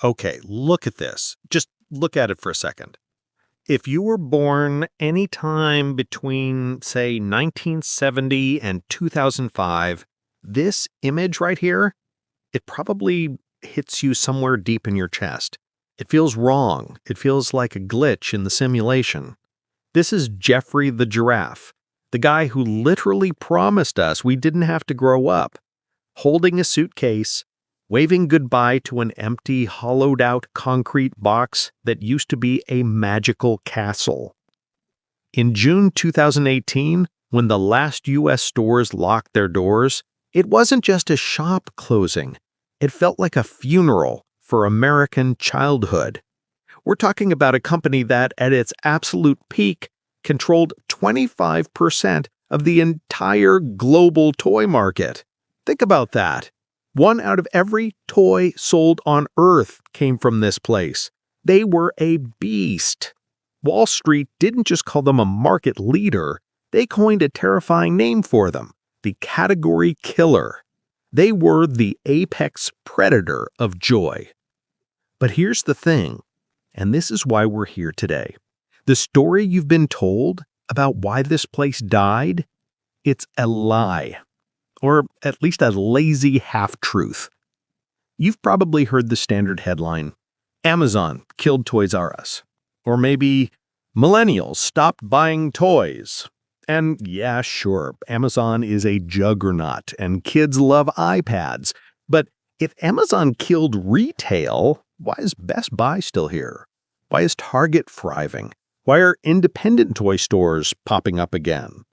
Okay, look at this. Just look at it for a second. If you were born anytime between, say, 1970 and 2005, this image right here, it probably hits you somewhere deep in your chest. It feels wrong. It feels like a glitch in the simulation. This is Jeffrey the giraffe, the guy who literally promised us we didn't have to grow up, holding a suitcase, waving goodbye to an empty, hollowed-out concrete box that used to be a magical castle. In June 2018, when the last U.S. stores locked their doors, it wasn't just a shop closing. It felt like a funeral for American childhood. We're talking about a company that, at its absolute peak, controlled 25% of the entire global toy market. Think about that. 1 out of every toy sold on Earth came from this place. They were a beast. Wall Street didn't just call them a market leader, they coined a terrifying name for them, the category killer. They were the apex predator of joy. But here's the thing, and this is why we're here today. The story you've been told about why this place died, it's a lie. Or at least a lazy half-truth. You've probably heard the standard headline, Amazon killed Toys"R"Us. Or maybe, millennials stopped buying toys. And yeah, sure, Amazon is a juggernaut and kids love iPads. But if Amazon killed retail, why is Best Buy still here? Why is Target thriving? Why are independent toy stores popping up again?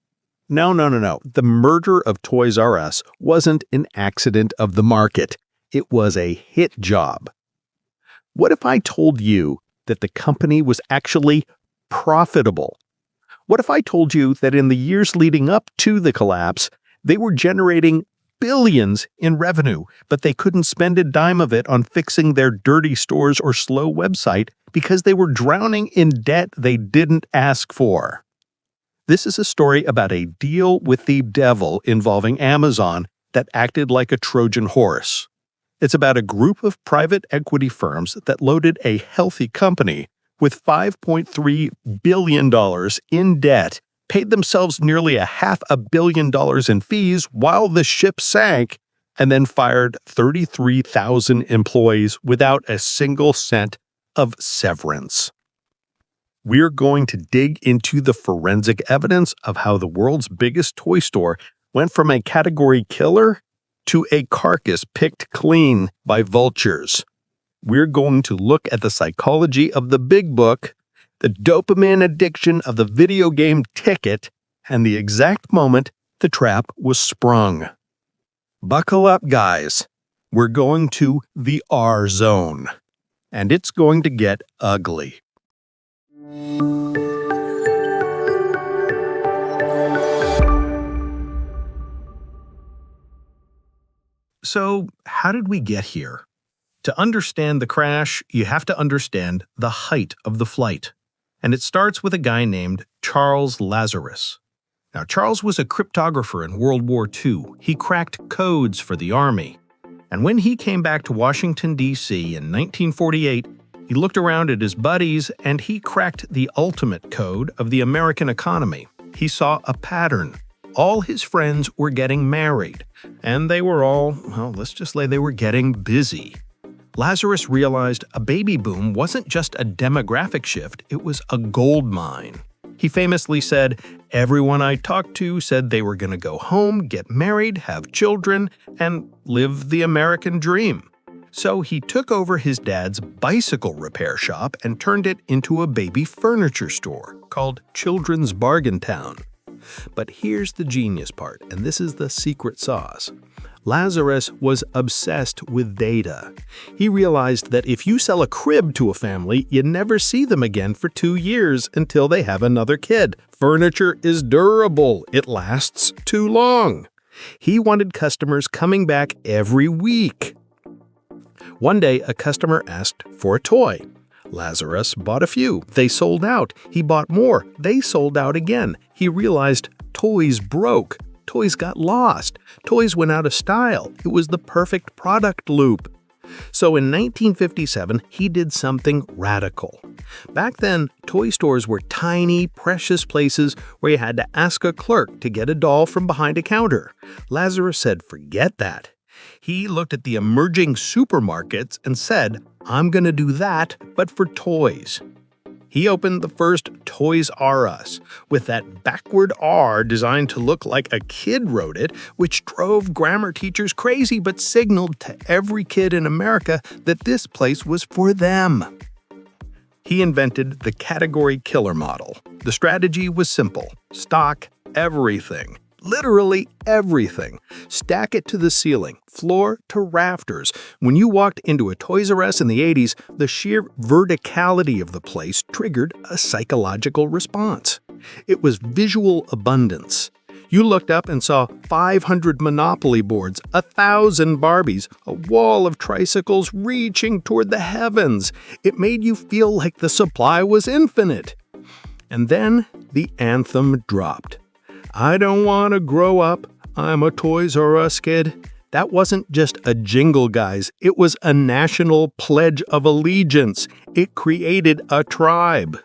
No. The merger of Toys"R"Us wasn't an accident of the market. It was a hit job. What if I told you that the company was actually profitable? What if I told you that in the years leading up to the collapse, they were generating billions in revenue, but they couldn't spend a dime of it on fixing their dirty stores or slow website because they were drowning in debt they didn't ask for? This is a story about a deal with the devil involving Amazon that acted like a Trojan horse. It's about a group of private equity firms that loaded a healthy company with $5.3 billion in debt, paid themselves nearly $500 million in fees while the ship sank, and then fired 33,000 employees without a single cent of severance. We're going to dig into the forensic evidence of how the world's biggest toy store went from a category killer to a carcass picked clean by vultures. We're going to look at the psychology of the big book, the dopamine addiction of the video game ticket, and the exact moment the trap was sprung. Buckle up, guys. We're going to the R zone, and it's going to get ugly. So, how did we get here? To understand the crash, you have to understand the height of the flight. And it starts with a guy named Charles Lazarus. Now, Charles was a cryptographer in World War II. He cracked codes for the Army. And when he came back to Washington, D.C. in 1948, he looked around at his buddies and he cracked the ultimate code of the American economy. He saw a pattern. All his friends were getting married, and they were all, well, let's just say they were getting busy. Lazarus realized a baby boom wasn't just a demographic shift, it was a gold mine. He famously said, "Everyone I talked to said they were going to go home, get married, have children, and live the American dream." So he took over his dad's bicycle repair shop and turned it into a baby furniture store called Children's Bargain Town. But here's the genius part, and this is the secret sauce. Lazarus was obsessed with data. He realized that if you sell a crib to a family, you never see them again for 2 years until they have another kid. Furniture is durable. It lasts too long. He wanted customers coming back every week. One day, a customer asked for a toy. Lazarus bought a few. They sold out. He bought more. They sold out again. He realized toys broke. Toys got lost. Toys went out of style. It was the perfect product loop. So in 1957, he did something radical. Back then, toy stores were tiny, precious places where you had to ask a clerk to get a doll from behind a counter. Lazarus said, forget that. He looked at the emerging supermarkets and said, I'm going to do that, but for toys. He opened the first ToysRUs with that backward R designed to look like a kid wrote it, which drove grammar teachers crazy but signaled to every kid in America that this place was for them. He invented the category killer model. The strategy was simple. Stock everything. Literally everything. Stack it to the ceiling, floor to rafters. When you walked into a Toys R Us in the 80s, the sheer verticality of the place triggered a psychological response. It was visual abundance. You looked up and saw 500 Monopoly boards, 1,000 Barbies, a wall of tricycles reaching toward the heavens. It made you feel like the supply was infinite. And then the anthem dropped. I don't want to grow up. I'm a Toys R Us kid. That wasn't just a jingle, guys. It was a national pledge of allegiance. It created a tribe.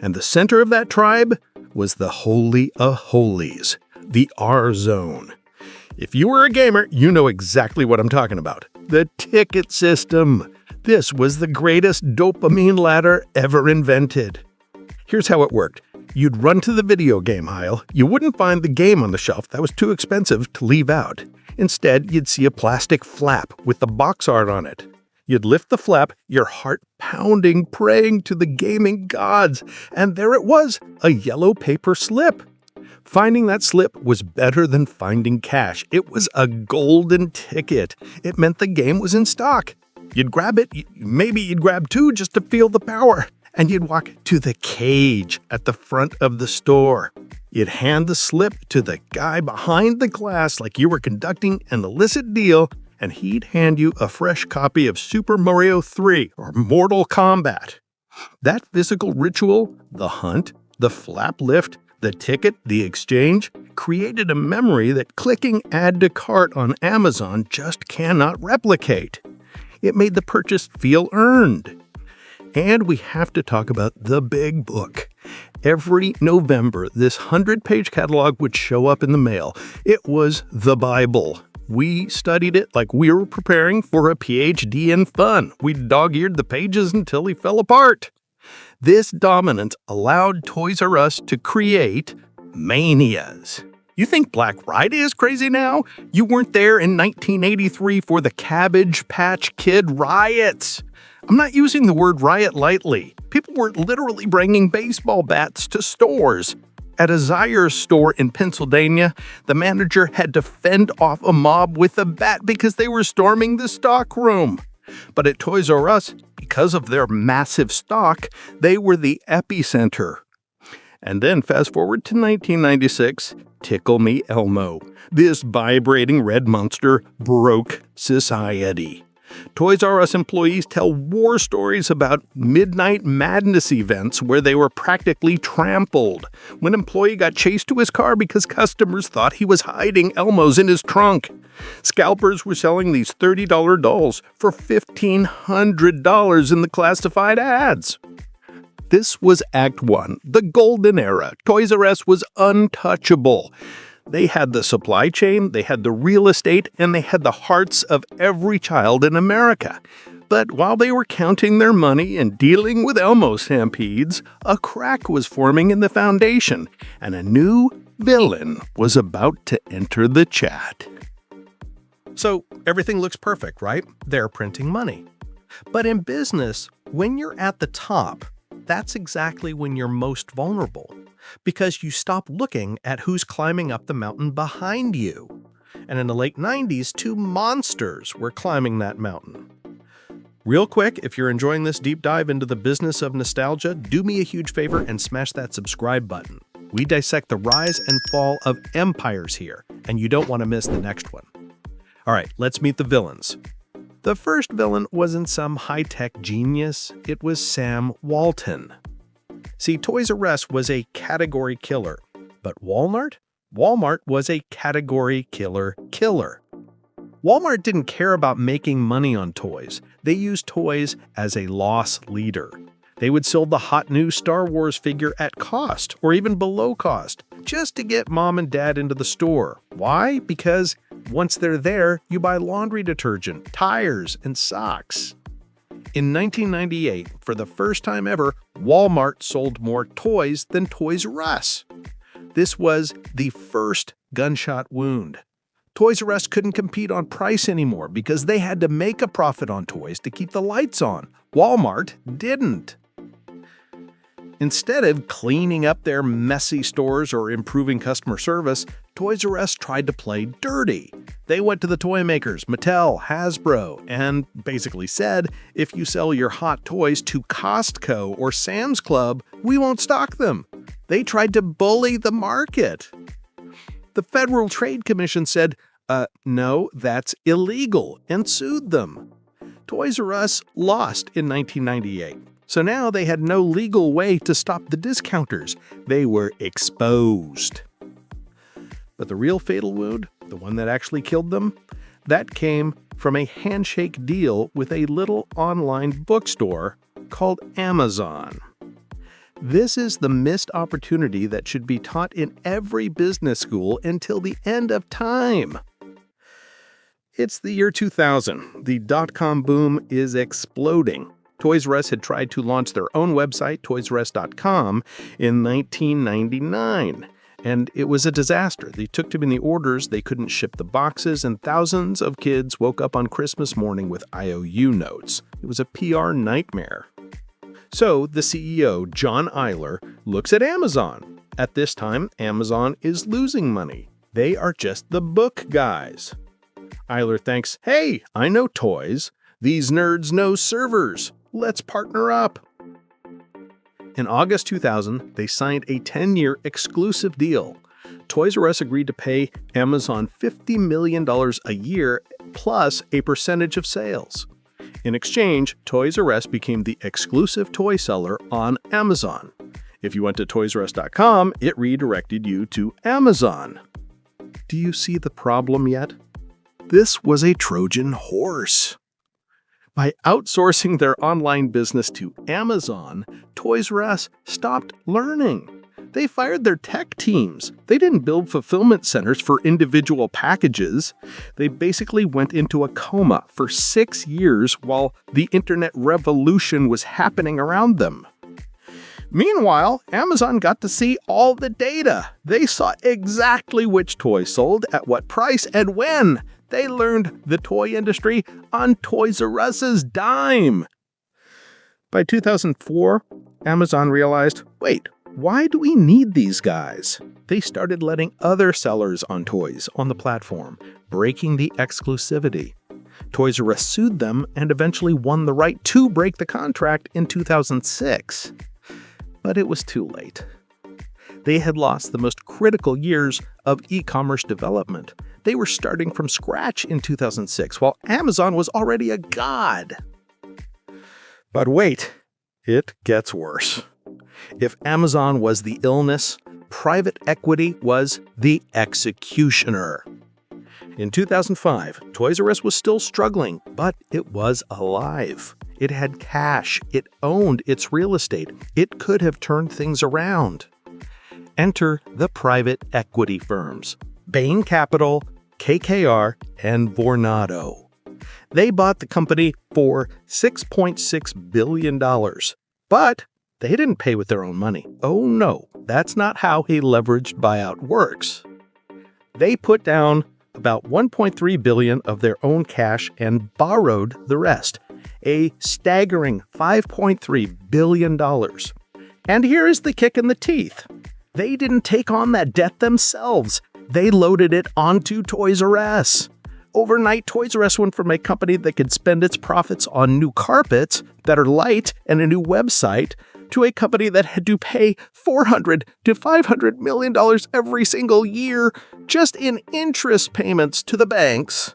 And the center of that tribe was the Holy of Holies, the R Zone. If you were a gamer, you know exactly what I'm talking about. The ticket system. This was the greatest dopamine ladder ever invented. Here's how it worked. You'd run to the video game aisle. You wouldn't find the game on the shelf. That was too expensive to leave out. Instead, you'd see a plastic flap with the box art on it. You'd lift the flap, your heart pounding, praying to the gaming gods. And there it was, a yellow paper slip. Finding that slip was better than finding cash. It was a golden ticket. It meant the game was in stock. You'd grab it, maybe you'd grab two just to feel the power. And you'd walk to the cage at the front of the store. You'd hand the slip to the guy behind the glass like you were conducting an illicit deal, and he'd hand you a fresh copy of Super Mario 3 or Mortal Kombat. That physical ritual, the hunt, the flap lift, the ticket, the exchange, created a memory that clicking Add to Cart on Amazon just cannot replicate. It made the purchase feel earned. And we have to talk about the big book. Every November, this 100-page catalog would show up in the mail. It was the Bible. We studied it like we were preparing for a PhD in fun. We dog-eared the pages until he fell apart. This dominance allowed Toys R Us to create manias. You think Black Friday is crazy now? You weren't there in 1983 for the Cabbage Patch Kid riots. I'm not using the word riot lightly. People were literally bringing baseball bats to stores. At a Zayre store in Pennsylvania, the manager had to fend off a mob with a bat because they were storming the stockroom. But at Toys R Us, because of their massive stock, they were the epicenter. And then fast forward to 1996, Tickle Me Elmo. This vibrating red monster broke society. Toys R Us employees tell war stories about midnight madness events where they were practically trampled. One employee got chased to his car because customers thought he was hiding Elmos in his trunk. Scalpers were selling these $30 dolls for $1,500 in the classified ads. This was Act 1, the golden era. Toys R Us was untouchable. They had the supply chain, they had the real estate, and they had the hearts of every child in America. But while they were counting their money and dealing with Elmo stampedes, a crack was forming in the foundation, and a new villain was about to enter the chat. So everything looks perfect, right? They're printing money. But in business, when you're at the top, that's exactly when you're most vulnerable, because you stop looking at who's climbing up the mountain behind you. And in the late 90s, two monsters were climbing that mountain. Real quick, if you're enjoying this deep dive into the business of nostalgia, do me a huge favor and smash that subscribe button. We dissect the rise and fall of empires here, and you don't want to miss the next one. All right, let's meet the villains. The first villain wasn't some high-tech genius, it was Sam Walton. See, Toys R Us was a category killer, but Walmart? Walmart was a category killer. Walmart didn't care about making money on toys. They used toys as a loss leader. They would sell the hot new Star Wars figure at cost or even below cost just to get mom and dad into the store. Why? Because once they're there, you buy laundry detergent, tires, and socks. In 1998, for the first time ever, Walmart sold more toys than ToysRUs. This was the first gunshot wound. ToysRUs couldn't compete on price anymore because they had to make a profit on toys to keep the lights on. Walmart didn't. Instead of cleaning up their messy stores or improving customer service, ToysRUs tried to play dirty. They went to the toy makers, Mattel, Hasbro, and basically said, if you sell your hot toys to Costco or Sam's Club, we won't stock them. They tried to bully the market. The Federal Trade Commission said, no, that's illegal, and sued them. ToysRUs lost in 1998. So now they had no legal way to stop the discounters. They were exposed. But the real fatal wound, the one that actually killed them, that came from a handshake deal with a little online bookstore called Amazon. This is the missed opportunity that should be taught in every business school until the end of time. It's the year 2000. The dot-com boom is exploding. ToysRUs had tried to launch their own website, ToysRUs.com, in 1999, and it was a disaster. They took too many orders, they couldn't ship the boxes, and thousands of kids woke up on Christmas morning with IOU notes. It was a PR nightmare. So the CEO, John Eyler, looks at Amazon. At this time, Amazon is losing money. They are just the book guys. Eyler thinks, hey, I know toys. These nerds know servers. Let's partner up. In August 2000, they signed a 10-year exclusive deal. ToysRUs agreed to pay Amazon $50 million a year plus a percentage of sales. In exchange, ToysRUs became the exclusive toy seller on Amazon. If you went to ToysRUs.com, it redirected you to Amazon. Do you see the problem yet? This was a Trojan horse. By outsourcing their online business to Amazon, ToysRUs stopped learning. They fired their tech teams. They didn't build fulfillment centers for individual packages. They basically went into a coma for 6 years while the internet revolution was happening around them. Meanwhile, Amazon got to see all the data. They saw exactly which toys sold, at what price, and when. They learned the toy industry on ToysRUs's dime. By 2004, Amazon realized, wait, why do we need these guys? They started letting other sellers on toys on the platform, breaking the exclusivity. ToysRUs sued them and eventually won the right to break the contract in 2006. But it was too late. They had lost the most critical years of e-commerce development. They were starting from scratch in 2006, while Amazon was already a god. But wait, it gets worse. If Amazon was the illness, private equity was the executioner. In 2005, ToysRUs was still struggling, but it was alive. It had cash. It owned its real estate. It could have turned things around. Enter the private equity firms, Bain Capital, KKR, and Vornado. They bought the company for $6.6 billion, but they didn't pay with their own money. Oh no, that's not how a leveraged buyout works. They put down about $1.3 billion of their own cash and borrowed the rest, a staggering $5.3 billion. And here is the kick in the teeth. They didn't take on that debt themselves. They loaded it onto ToysRUs. Overnight, ToysRUs went from a company that could spend its profits on new carpets that are light and a new website to a company that had to pay $400 to $500 million every single year just in interest payments to the banks.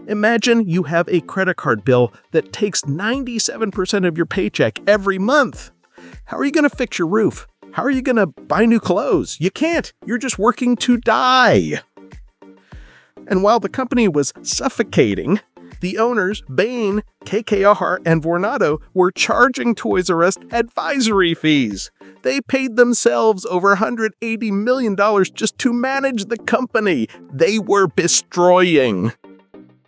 Imagine you have a credit card bill that takes 97% of your paycheck every month. How are you going to fix your roof? How are you going to buy new clothes? You can't. You're just working to die. And while the company was suffocating, the owners, Bain, KKR, and Vornado, were charging Toys R Us advisory fees. They paid themselves over $180 million just to manage the company they were destroying.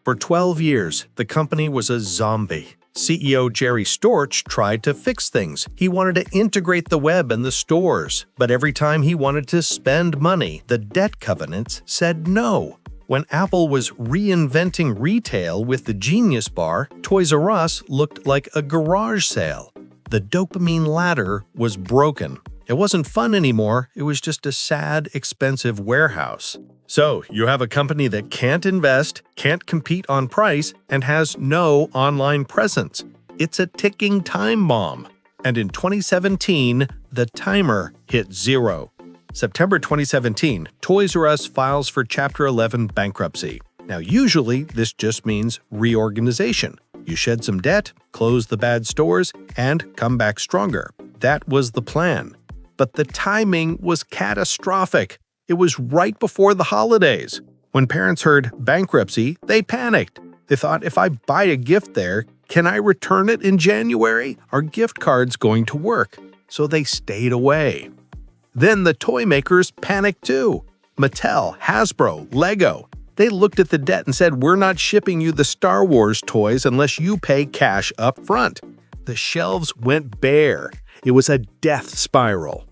For 12 years, the company was a zombie. CEO Jerry Storch tried to fix things. He wanted to integrate the web and the stores, but every time he wanted to spend money, the debt covenants said no. When Apple was reinventing retail with the Genius Bar, Toys R Us looked like a garage sale. The dopamine ladder was broken. It wasn't fun anymore, it was just a sad, expensive warehouse. So, you have a company that can't invest, can't compete on price, and has no online presence. It's a ticking time bomb. And in 2017, the timer hit zero. September 2017, Toys R Us files for Chapter 11 bankruptcy. Now, usually, this just means reorganization. You shed some debt, close the bad stores, and come back stronger. That was the plan. But the timing was catastrophic. It was right before the holidays. When parents heard bankruptcy, they panicked. They thought, if I buy a gift there, can I return it in January? Are gift cards going to work? So they stayed away. Then the toy makers panicked too. Mattel, Hasbro, Lego. They looked at the debt and said, we're not shipping you the Star Wars toys unless you pay cash up front. The shelves went bare. It was a death spiral.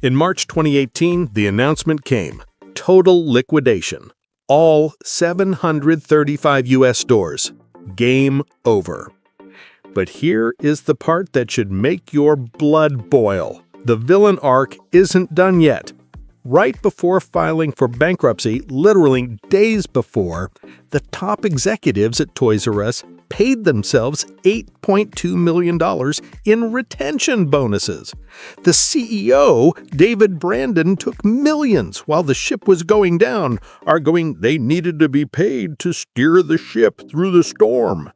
In March 2018, the announcement came. Total liquidation. All 735 U.S. stores. Game over. But here is the part that should make your blood boil. The villain arc isn't done yet. Right before filing for bankruptcy, literally days before, the top executives at Toys R Us paid themselves $8.2 million in retention bonuses. The CEO, David Brandon, took millions while the ship was going down, arguing they needed to be paid to steer the ship through the storm.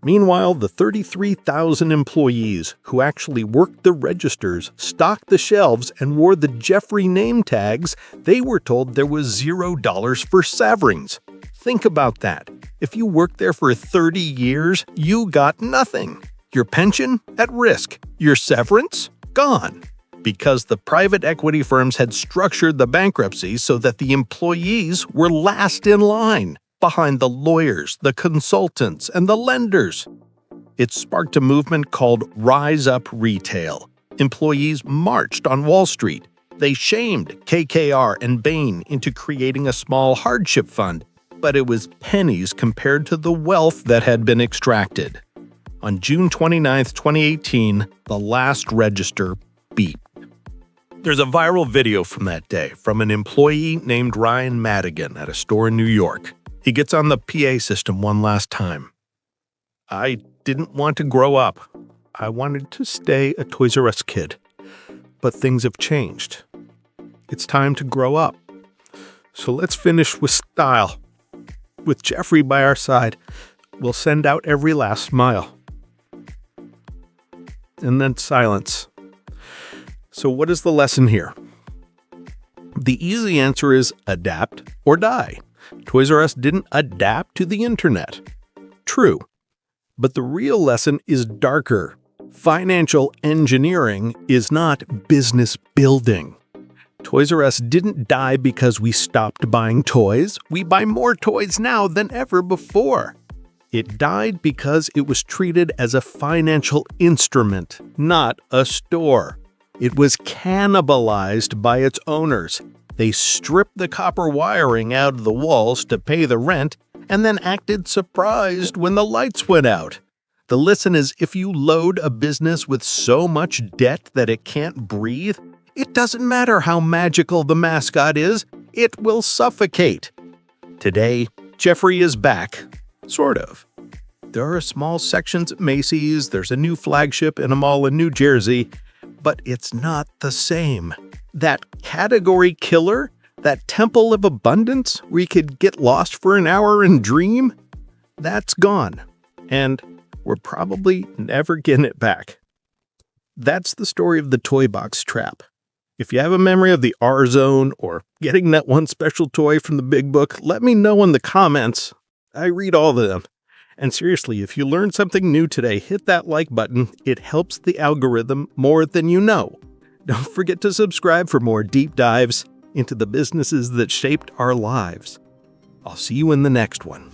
Meanwhile, the 33,000 employees who actually worked the registers, stocked the shelves, and wore the Jeffrey name tags, they were told there was $0 for severance. Think about that. If you worked there for 30 years, you got nothing. Your pension? At risk. Your severance? Gone. Because the private equity firms had structured the bankruptcy so that the employees were last in line, behind the lawyers, the consultants, and the lenders. It sparked a movement called Rise Up Retail. Employees marched on Wall Street. They shamed KKR and Bain into creating a small hardship fund, but it was pennies compared to the wealth that had been extracted. On June 29, 2018, the last register beeped. There's a viral video from that day from an employee named Ryan Madigan at a store in New York. He gets on the PA system one last time. I didn't want to grow up. I wanted to stay a Toys R Us kid. But things have changed. It's time to grow up. So let's finish with style. With Jeffrey by our side, we'll send out every last smile. And then silence. So what is the lesson here? The easy answer is adapt or die. Toys R Us didn't adapt to the internet. True. But the real lesson is darker. Financial engineering is not business building. Toys R Us didn't die because we stopped buying toys. We buy more toys now than ever before. It died because it was treated as a financial instrument, not a store. It was cannibalized by its owners. They stripped the copper wiring out of the walls to pay the rent and then acted surprised when the lights went out. The lesson is, if you load a business with so much debt that it can't breathe, it doesn't matter how magical the mascot is, it will suffocate. Today, Jeffrey is back. Sort of. There are small sections at Macy's, there's a new flagship in a mall in New Jersey, but it's not the same. That category killer, that temple of abundance where you could get lost for an hour and dream, that's gone. And we're probably never getting it back. That's the story of the toy box trap. If you have a memory of the R-Zone or getting that one special toy from the big book, let me know in the comments. I read all of them. And seriously, if you learned something new today, hit that like button. It helps the algorithm more than you know. Don't forget to subscribe for more deep dives into the businesses that shaped our lives. I'll see you in the next one.